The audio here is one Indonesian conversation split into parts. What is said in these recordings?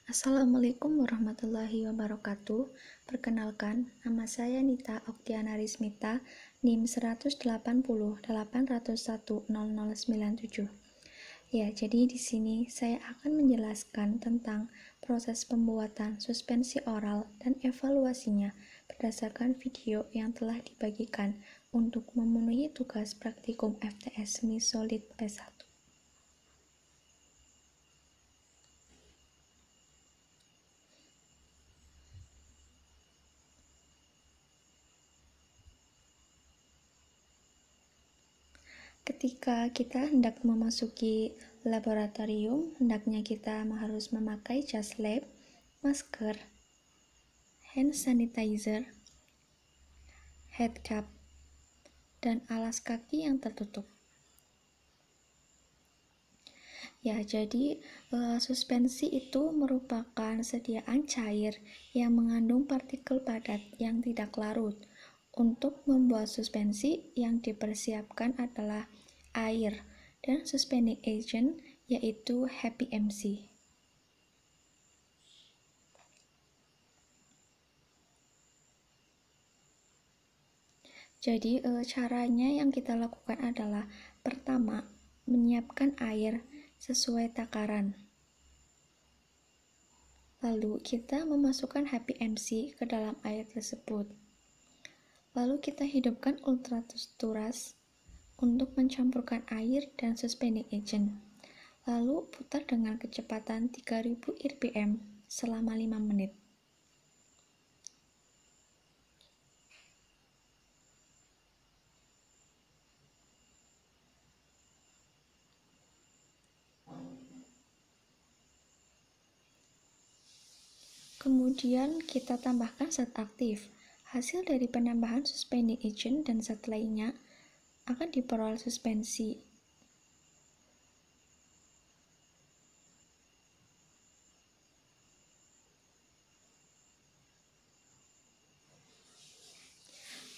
Assalamualaikum warahmatullahi wabarakatuh. Perkenalkan, nama saya Nita Oktiana Rismita, NIM 18080010097. Ya, jadi di sini saya akan menjelaskan tentang proses pembuatan suspensi oral dan evaluasinya berdasarkan video yang telah dibagikan untuk memenuhi tugas praktikum FTS Semi Solid P1. Ketika kita hendak memasuki laboratorium, hendaknya kita harus memakai jas lab, masker, hand sanitizer, headcap, dan alas kaki yang tertutup. Ya, jadi suspensi itu merupakan sediaan cair yang mengandung partikel padat yang tidak larut. Untuk membuat suspensi yang dipersiapkan adalah air dan suspending agent yaitu HPMC. Jadi caranya yang kita lakukan adalah pertama, menyiapkan air sesuai takaran. Lalu kita memasukkan HPMC ke dalam air tersebut. Lalu kita hidupkan ultraturas untuk mencampurkan air dan suspending agent. Lalu putar dengan kecepatan 3000 rpm selama 5 menit. Kemudian kita tambahkan zat aktif. Hasil dari penambahan suspending agent dan zat lainnya akan diperoleh suspensi.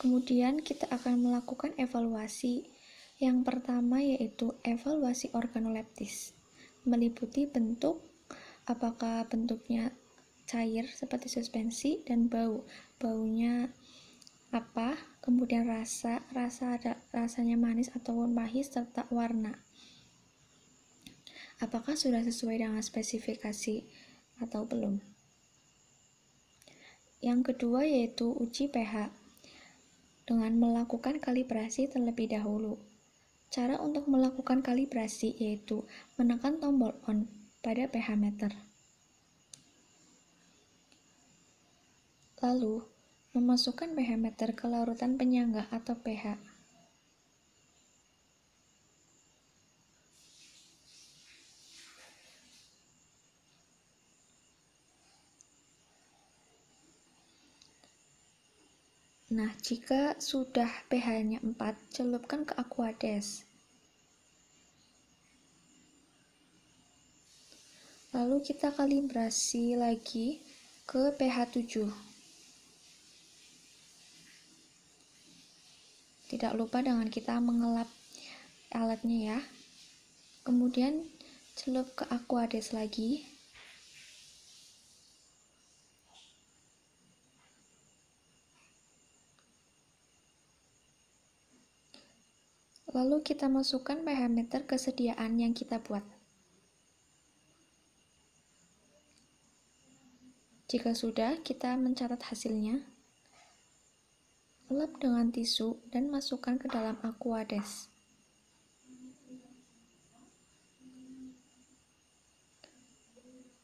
Kemudian kita akan melakukan evaluasi. Yang pertama yaitu evaluasi organoleptis, meliputi bentuk, apakah bentuknya cair seperti suspensi, dan baunya apa, kemudian rasanya manis ataupun pahit, serta warna, apakah sudah sesuai dengan spesifikasi atau belum. Yang kedua yaitu uji pH dengan melakukan kalibrasi terlebih dahulu. Cara untuk melakukan kalibrasi yaitu menekan tombol on pada pH meter. Lalu, memasukkan pH meter ke larutan penyangga atau pH. Nah, jika sudah pH-nya 4, celupkan ke Aquades. Lalu kita kalibrasi lagi ke pH 7. Tidak lupa dengan kita mengelap alatnya ya. Kemudian celup ke Aquades lagi. Lalu kita masukkan pH meter kesediaan yang kita buat. Jika sudah, kita mencatat hasilnya. Lap dengan tisu dan masukkan ke dalam Aquades.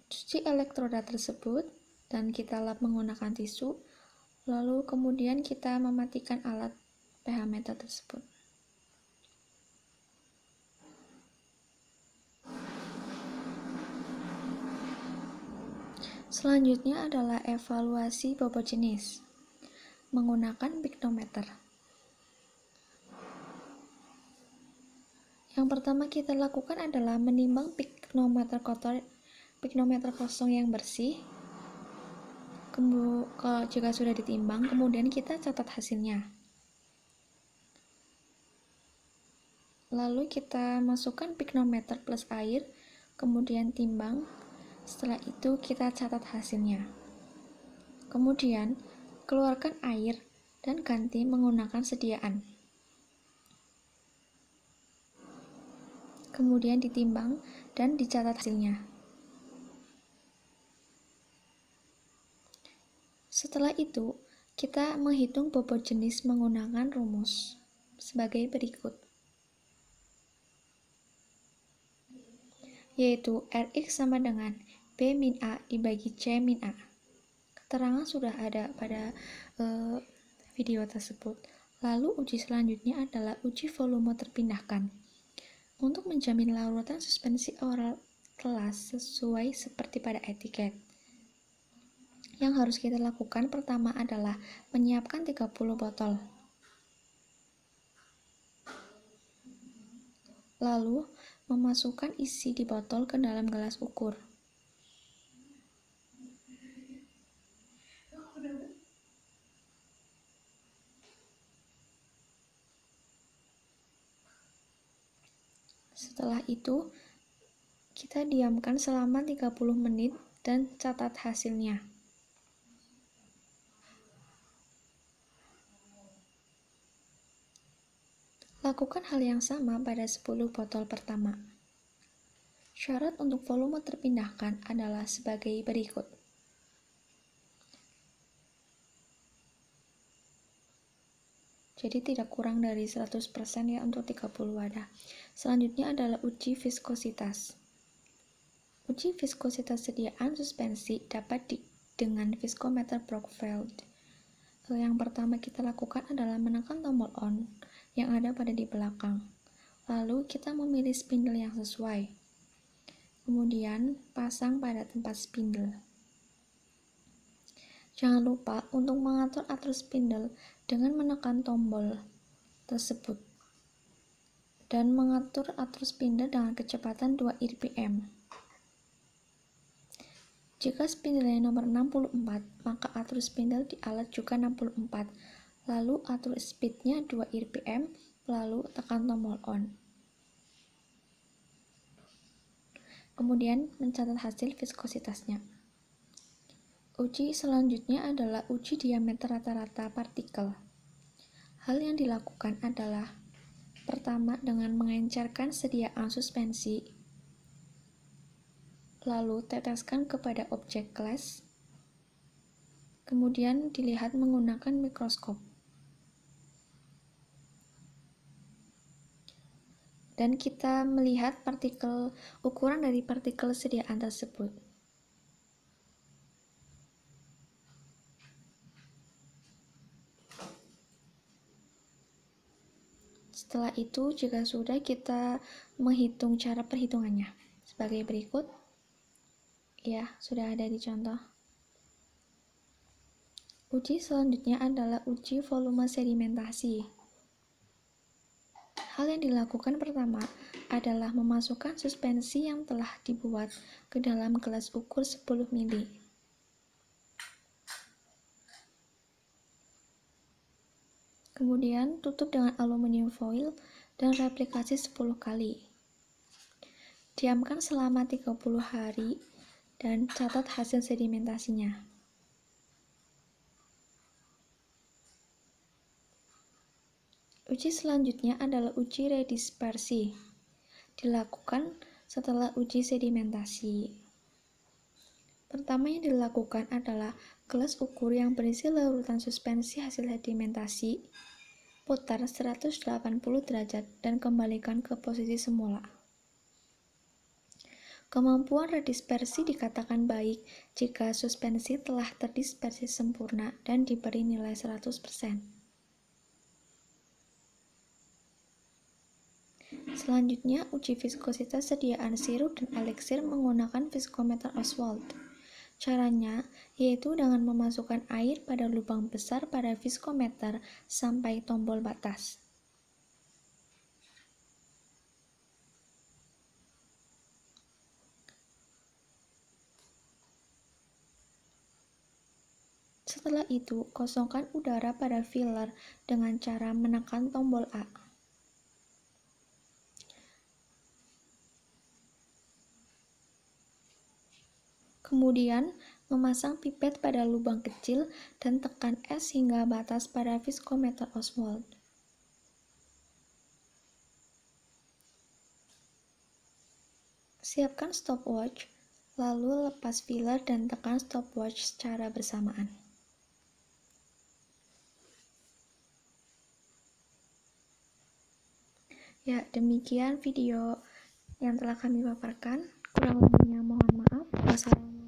Cuci elektroda tersebut dan kita lap menggunakan tisu. Lalu kemudian kita mematikan alat pH meter tersebut. Selanjutnya adalah evaluasi bobot jenis menggunakan piknometer. Yang pertama kita lakukan adalah menimbang piknometer kosong yang bersih. Jika sudah ditimbang, kemudian kita catat hasilnya. Lalu kita masukkan piknometer plus air, kemudian timbang Setelah itu kita catat hasilnya. Kemudian, keluarkan air dan ganti menggunakan sediaan. Kemudian ditimbang dan dicatat hasilnya. Setelah itu, kita menghitung bobot jenis menggunakan rumus sebagai berikut, yaitu Rx sama dengan B min A dibagi C min A. Keterangan sudah ada pada video tersebut. Lalu uji selanjutnya adalah uji volume terpindahkan. Untuk menjamin larutan suspensi oral kelas sesuai seperti pada etiket. Yang harus kita lakukan pertama adalah menyiapkan 30 botol. Lalu, memasukkan isi di botol ke dalam gelas ukur. Setelah itu, kita diamkan selama 30 menit dan catat hasilnya. Lakukan hal yang sama pada 10 botol pertama. Syarat untuk volume terpindahkan adalah sebagai berikut. Jadi tidak kurang dari 100% ya untuk 30 wadah. Selanjutnya adalah uji viskositas. Uji viskositas sediaan suspensi dapat dengan viskometer Brockfield. Yang pertama kita lakukan adalah menekan tombol on yang ada pada di belakang. Lalu kita memilih spindle yang sesuai. Kemudian pasang pada tempat spindle. Jangan lupa untuk mengatur spindle dengan menekan tombol tersebut dan mengatur spindle dengan kecepatan 2 rpm. Jika spindle nomor 64, maka atur spindle di alat juga 64. Lalu atur speednya 2 rpm, lalu tekan tombol on. Kemudian mencatat hasil viskositasnya. Uji selanjutnya adalah uji diameter rata-rata partikel. Hal yang dilakukan adalah pertama dengan mengencerkan sediaan suspensi, lalu teteskan kepada objek kelas, kemudian dilihat menggunakan mikroskop. Dan kita melihat ukuran dari partikel sediaan tersebut. Setelah itu, jika sudah, kita menghitung cara perhitungannya sebagai berikut. Ya, sudah ada di contoh. Uji selanjutnya adalah uji volume sedimentasi. Hal yang dilakukan pertama adalah memasukkan suspensi yang telah dibuat ke dalam gelas ukur 10 ml. Kemudian tutup dengan aluminium foil dan replikasi 10 kali. Diamkan selama 30 hari dan catat hasil sedimentasinya. Uji selanjutnya adalah uji redispersi. Dilakukan setelah uji sedimentasi. Pertama yang dilakukan adalah gelas ukur yang berisi larutan suspensi hasil sedimentasi, putar 180 derajat dan kembalikan ke posisi semula. Kemampuan redispersi dikatakan baik jika suspensi telah terdispersi sempurna dan diberi nilai 100%. Selanjutnya, uji viskositas sediaan sirup dan eliksir menggunakan viskometer Oswald. Caranya yaitu dengan memasukkan air pada lubang besar pada viskometer sampai tombol batas. Setelah itu, kosongkan udara pada filler dengan cara menekan tombol A. Kemudian, memasang pipet pada lubang kecil dan tekan es hingga batas pada viskometer Oswald. Siapkan stopwatch, lalu lepas filler dan tekan stopwatch secara bersamaan. Ya, demikian video yang telah kami paparkan. Kurang lebihnya mohon maaf. Wassalamualaikum.